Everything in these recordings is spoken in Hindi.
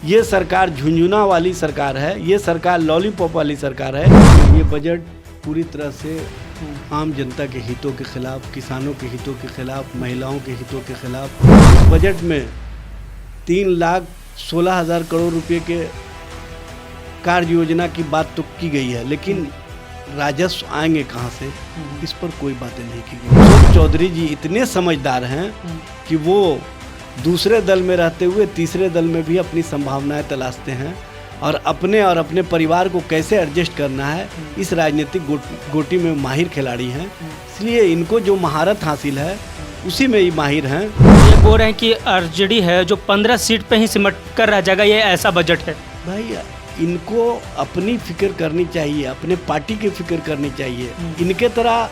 ये सरकार झुंझुना वाली सरकार है, ये सरकार लॉलीपॉप वाली सरकार है। ये बजट पूरी तरह से आम जनता के हितों के खिलाफ, किसानों के हितों के खिलाफ, महिलाओं के हितों के खिलाफ। इस बजट में 3,16,000 करोड़ रुपए के कार्य योजना की बात तो की गई है, लेकिन राजस्व आएंगे कहाँ से, इस पर कोई बातें नहीं की गई। अशोक चौधरी जी इतने समझदार हैं कि वो दूसरे दल में रहते हुए तीसरे दल में भी अपनी संभावनाएं तलाशते हैं और अपने परिवार को कैसे एडजस्ट करना है, इस राजनीतिक गोटी में माहिर खिलाड़ी हैं। इसलिए इनको जो महारत हासिल है उसी में ही माहिर हैं। ये बोल रहे हैं कि आरजेडी है जो 15 सीट पे ही सिमट कर रह जाएगा, ये ऐसा बजट है। भाई इनको अपनी फिक्र करनी चाहिए, अपने पार्टी की फिक्र करनी चाहिए। इनके तरह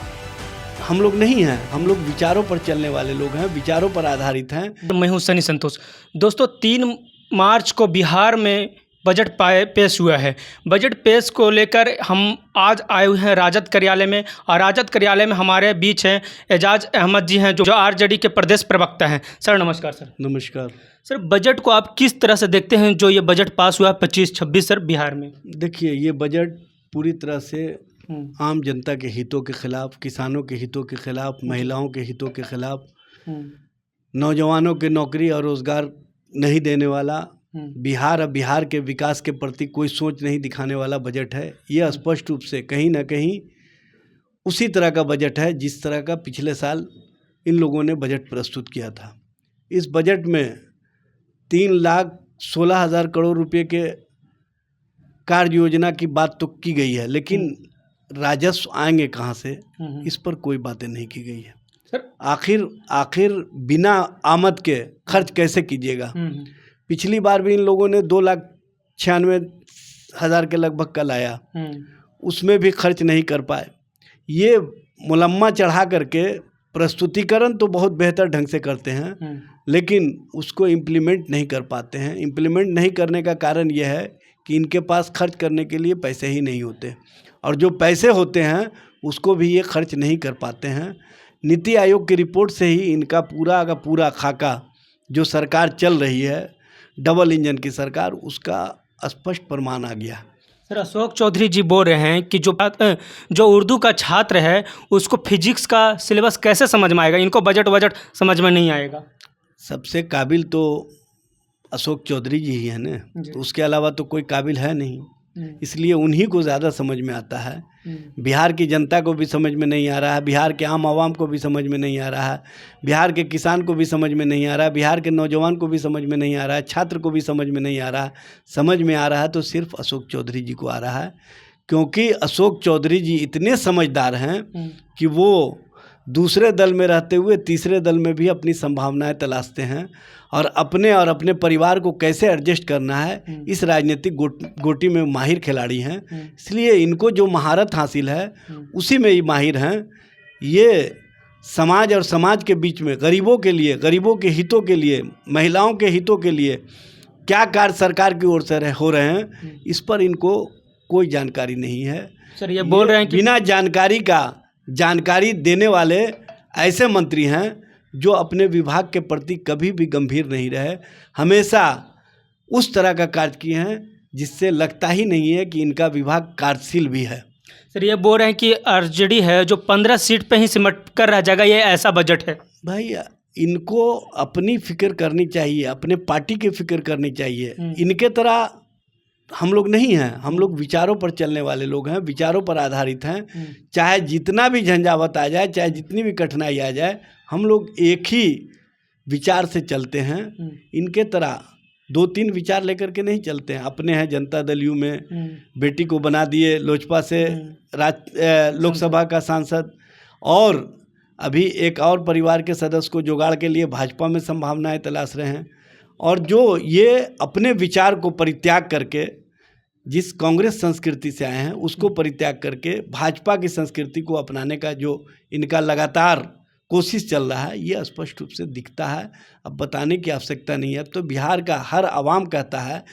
हम लोग नहीं हैं, हम लोग विचारों पर चलने वाले लोग हैं, विचारों पर आधारित हैं। मैं हूं सनी संतोष। दोस्तों 3 मार्च को बिहार में बजट पेश हुआ है। बजट पेश को लेकर हम आज आए हुए हैं राजद कार्यालय में, और राजद कार्यालय में हमारे बीच हैं एजाज अहमद जी हैं जो आरजेडी के प्रदेश प्रवक्ता हैं। सर नमस्कार। सर नमस्कार। सर बजट को आप किस तरह से देखते हैं जो ये बजट पास हुआ 25-26 सर बिहार में? देखिए, ये बजट पूरी तरह से आम जनता के हितों के खिलाफ, किसानों के हितों के खिलाफ, महिलाओं के हितों के खिलाफ, नौजवानों के नौकरी और रोजगार नहीं देने वाला, बिहार के विकास के प्रति कोई सोच नहीं दिखाने वाला बजट है। ये स्पष्ट रूप से कहीं ना कहीं उसी तरह का बजट है जिस तरह का पिछले साल इन लोगों ने बजट प्रस्तुत किया था। इस बजट में 3,16,000 करोड़ रुपए के कार्य योजना की बात तो की गई है, लेकिन राजस्व आएंगे कहाँ से, इस पर कोई बातें नहीं की गई है। आखिर बिना आमद के खर्च कैसे कीजिएगा? पिछली बार भी इन लोगों ने 2,96,000 के लगभग का लाया, उसमें भी खर्च नहीं कर पाए। ये मुलम्मा चढ़ा करके प्रस्तुतिकरण तो बहुत बेहतर ढंग से करते हैं, लेकिन उसको इम्प्लीमेंट नहीं कर पाते हैं। इम्प्लीमेंट नहीं करने का कारण यह है कि इनके पास खर्च करने के लिए पैसे ही नहीं होते, और जो पैसे होते हैं उसको भी ये खर्च नहीं कर पाते हैं। नीति आयोग की रिपोर्ट से ही इनका पूरा का पूरा खाका जो सरकार चल रही है, डबल इंजन की सरकार, उसका स्पष्ट प्रमाण आ गया। सर अशोक चौधरी जी बोल रहे हैं कि जो उर्दू का छात्र है उसको फिजिक्स का सिलेबस कैसे समझ में आएगा, इनको बजट समझ में नहीं आएगा। सबसे काबिल तो अशोक चौधरी जी ही है ना, तो उसके अलावा तो कोई काबिल है नहीं, इसलिए उन्हीं को ज़्यादा समझ में आता है। बिहार की जनता को भी समझ में नहीं आ रहा है, बिहार के आम आवाम को भी समझ में नहीं आ रहा है, बिहार के किसान को भी समझ में नहीं आ रहा है, बिहार के नौजवान को भी समझ में नहीं आ रहा है, छात्र को भी समझ में नहीं आ रहा है। समझ में आ रहा है तो सिर्फ अशोक चौधरी जी को आ रहा है, क्योंकि अशोक चौधरी जी इतने समझदार हैं कि वो दूसरे दल में रहते हुए तीसरे दल में भी अपनी संभावनाएं तलाशते हैं और अपने परिवार को कैसे एडजस्ट करना है, इस राजनीतिक गोटी में माहिर खिलाड़ी हैं। इसलिए इनको जो महारत हासिल है उसी में ही माहिर हैं। ये समाज और समाज के बीच में गरीबों के लिए, गरीबों के हितों के लिए, महिलाओं के हितों के लिए क्या कार्य सरकार की ओर से हो रहे हैं, इस पर इनको कोई जानकारी नहीं है। सर ये बोल रहे हैं कि बिना जानकारी देने वाले ऐसे मंत्री हैं जो अपने विभाग के प्रति कभी भी गंभीर नहीं रहे, हमेशा उस तरह का कार्य किए हैं जिससे लगता ही नहीं है कि इनका विभाग कार्यशील भी है। सर ये बोल रहे हैं कि आरजेडी है जो 15 सीट पे ही सिमट कर रह जाएगा, ये ऐसा बजट है। भाई इनको अपनी फिक्र करनी चाहिए, अपने पार्टी की फिक्र करनी चाहिए। इनके तरह हम लोग नहीं हैं, हम लोग विचारों पर चलने वाले लोग हैं, विचारों पर आधारित हैं। चाहे जितना भी झंझावत आ जाए, चाहे जितनी भी कठिनाई आ जाए, हम लोग एक ही विचार से चलते हैं। इनके तरह 2-3 विचार लेकर के नहीं चलते हैं। अपने हैं जनता दल यू में बेटी को बना दिए लोजपा से लोकसभा का सांसद, और अभी एक और परिवार के सदस्य को जुगाड़ के लिए भाजपा में संभावनाएं तलाश रहे हैं। और जो ये अपने विचार को परित्याग करके, जिस कांग्रेस संस्कृति से आए हैं उसको परित्याग करके भाजपा की संस्कृति को अपनाने का जो इनका लगातार कोशिश चल रहा है, ये स्पष्ट रूप से दिखता है। अब बताने की आवश्यकता नहीं है। अब तो बिहार का हर आवाम कहता है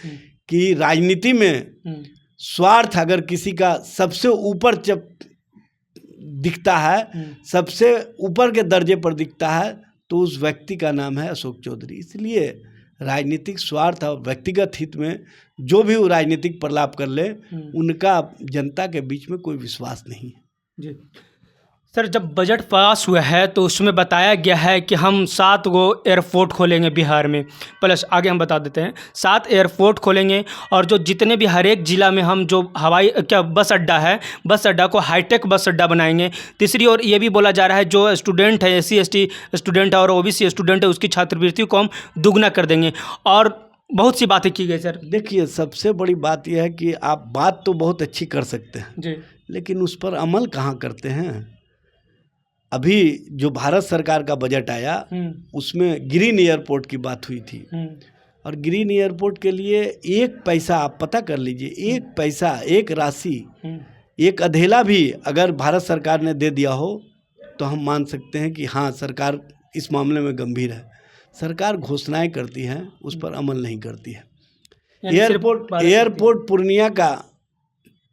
कि राजनीति में स्वार्थ अगर किसी का सबसे ऊपर दिखता है, सबसे ऊपर के दर्जे पर दिखता है, तो उस व्यक्ति का नाम है अशोक चौधरी। इसलिए राजनीतिक स्वार्थ और व्यक्तिगत हित में जो भी वो राजनीतिक प्रलाप कर ले, उनका जनता के बीच में कोई विश्वास नहीं है। जी सर, जब बजट पास हुआ है तो उसमें बताया गया है कि हम 7 गो एयरपोर्ट खोलेंगे बिहार में, प्लस आगे हम बता देते हैं 7 एयरपोर्ट खोलेंगे, और जो जितने भी हर एक ज़िला में हम जो बस अड्डा है, बस अड्डा को हाईटेक बस अड्डा बनाएंगे। तीसरी ओर ये भी बोला जा रहा है जो स्टूडेंट है, SC ST स्टूडेंट है और OBC स्टूडेंट है, उसकी छात्रवृत्ति को हम दुगना कर देंगे, और बहुत सी बातें की गई सर। देखिए, सबसे बड़ी बात यह है कि आप बात तो बहुत अच्छी कर सकते हैं जी, लेकिन उस पर अमल कहाँ करते हैं। अभी जो भारत सरकार का बजट आया उसमें ग्रीन एयरपोर्ट की बात हुई थी, और ग्रीन एयरपोर्ट के लिए एक पैसा, आप पता कर लीजिए, एक पैसा, एक राशि, एक अधेला भी अगर भारत सरकार ने दे दिया हो तो हम मान सकते हैं कि हाँ, सरकार इस मामले में गंभीर है। सरकार घोषणाएं करती है, उस पर अमल नहीं करती है। एयरपोर्ट पूर्णिया का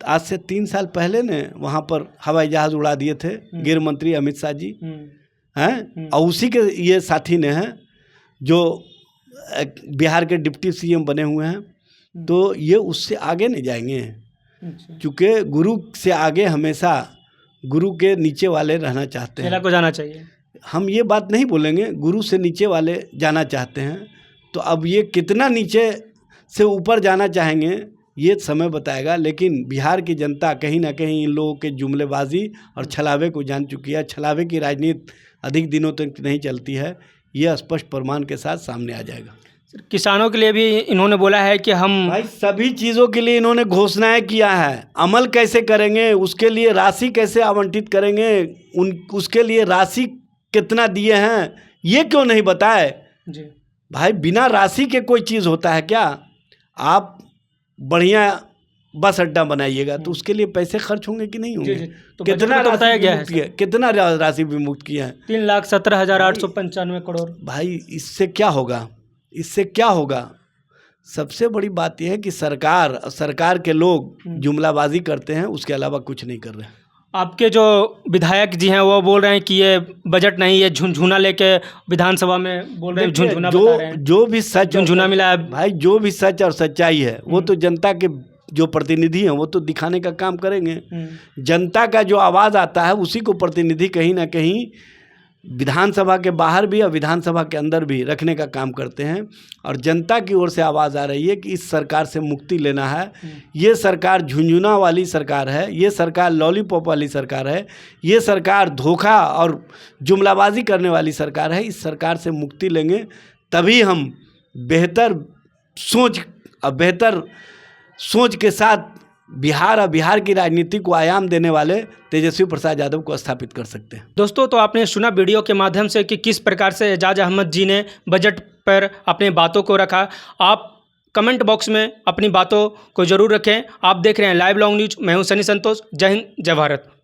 आज से 3 साल पहले ने वहाँ पर हवाई जहाज़ उड़ा दिए थे गृह मंत्री अमित शाह जी हैं, और उसी के ये साथी ने हैं जो बिहार के डिप्टी CM बने हुए हैं, तो ये उससे आगे नहीं जाएंगे, क्योंकि गुरु से आगे हमेशा गुरु के नीचे वाले रहना चाहते हैं। चेला को जाना चाहिए, हम ये बात नहीं बोलेंगे, गुरु से नीचे वाले जाना चाहते हैं। तो अब ये कितना नीचे से ऊपर जाना चाहेंगे ये समय बताएगा, लेकिन बिहार की जनता कहीं ना कहीं इन लोगों के जुमलेबाजी और छलावे को जान चुकी है। छलावे की राजनीति अधिक दिनों तक नहीं चलती है, ये स्पष्ट प्रमाण के साथ सामने आ जाएगा। किसानों के लिए भी इन्होंने बोला है कि हम भाई सभी चीज़ों के लिए इन्होंने घोषणाएं किया है, अमल कैसे करेंगे, उसके लिए राशि कैसे आवंटित करेंगे, उसके लिए राशि कितना दिए हैं ये क्यों नहीं बताए। जी भाई, बिना राशि के कोई चीज़ होता है क्या। आप बढ़िया बस अड्डा बनाइएगा तो उसके लिए पैसे खर्च होंगे कि नहीं होंगे। तो कितना तो बताया गया है, कितना राशि विमुक्त किया है, 3,17,895 करोड़। भाई इससे क्या होगा, इससे क्या होगा। सबसे बड़ी बात यह है कि सरकार के लोग जुमलाबाजी करते हैं, उसके अलावा कुछ नहीं कर रहे हैं। आपके जो विधायक जी हैं वो बोल रहे हैं कि ये बजट नहीं, ये झुनझुना लेके विधानसभा में बोल रहे हैं, झुनझुना बता रहे हैं। जो भी सच झुनझुना मिला है भाई, जो भी सच और सच्चाई है वो तो जनता के जो प्रतिनिधि हैं वो तो दिखाने का काम करेंगे। जनता का जो आवाज़ आता है उसी को प्रतिनिधि कहीं ना कहीं विधानसभा के बाहर भी और विधानसभा के अंदर भी रखने का काम करते हैं। और जनता की ओर से आवाज़ आ रही है कि इस सरकार से मुक्ति लेना है। ये सरकार झुंझुना वाली सरकार है, ये सरकार लॉलीपॉप वाली सरकार है, ये सरकार धोखा और जुमलाबाजी करने वाली सरकार है। इस सरकार से मुक्ति लेंगे तभी हम बेहतर सोच के साथ बिहार और बिहार की राजनीति को आयाम देने वाले तेजस्वी प्रसाद यादव को स्थापित कर सकते हैं। दोस्तों, तो आपने सुना वीडियो के माध्यम से कि किस प्रकार से एजाज अहमद जी ने बजट पर अपनी बातों को रखा। आप कमेंट बॉक्स में अपनी बातों को ज़रूर रखें। आप देख रहे हैं लाइव लॉन्ग न्यूज, मैं हूं सनी संतोष। जय हिंद, जय भारत।